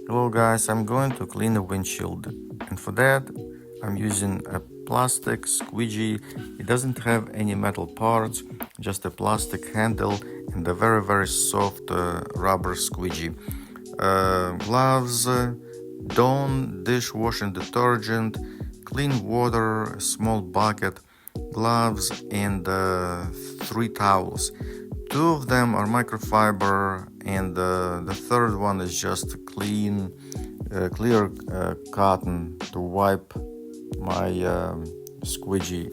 Hello guys, I'm going to clean the windshield, and for that I'm using a plastic squeegee. It doesn't have any metal parts, just a plastic handle and a very soft rubber squeegee. Gloves, Dawn dishwashing detergent, clean water, a small bucket, gloves, and 3 towels. 2 of them are microfiber, and the third one is just clear cotton to wipe my squeegee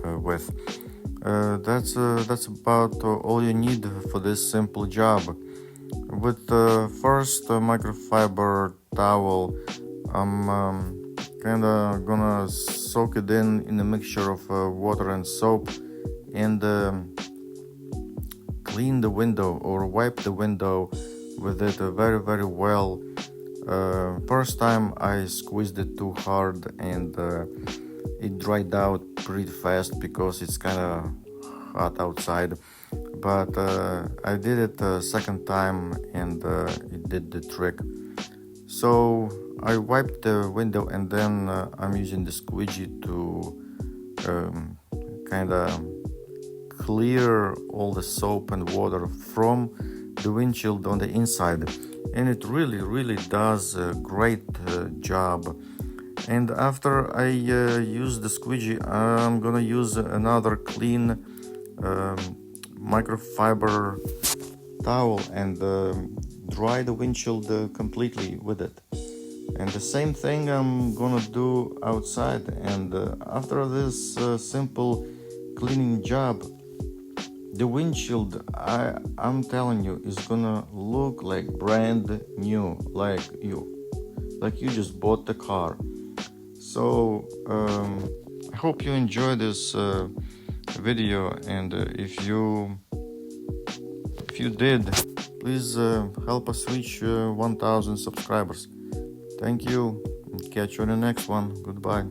with. That's about all you need for this simple job. With the first microfiber towel, I'm kinda gonna soak it in a mixture of water and soap, and clean the window or wipe the window with it very well. First time I squeezed it too hard, and it dried out pretty fast because it's kind of hot outside. But I did it second time, and it did the trick. So I wiped the window, and then I'm using the squeegee to kind of clear all the soap and water from the windshield on the inside, and it really does a great job. And after I use the squeegee, I'm gonna use another clean microfiber towel and dry the windshield completely with it. And the same thing I'm gonna do outside. And after this simple cleaning job, the windshield, I'm telling you, is gonna look like brand new, like you just bought the car. So I hope you enjoy this video, and if you did, please help us reach 1,000 subscribers. Thank you. Catch you on the next one. Goodbye.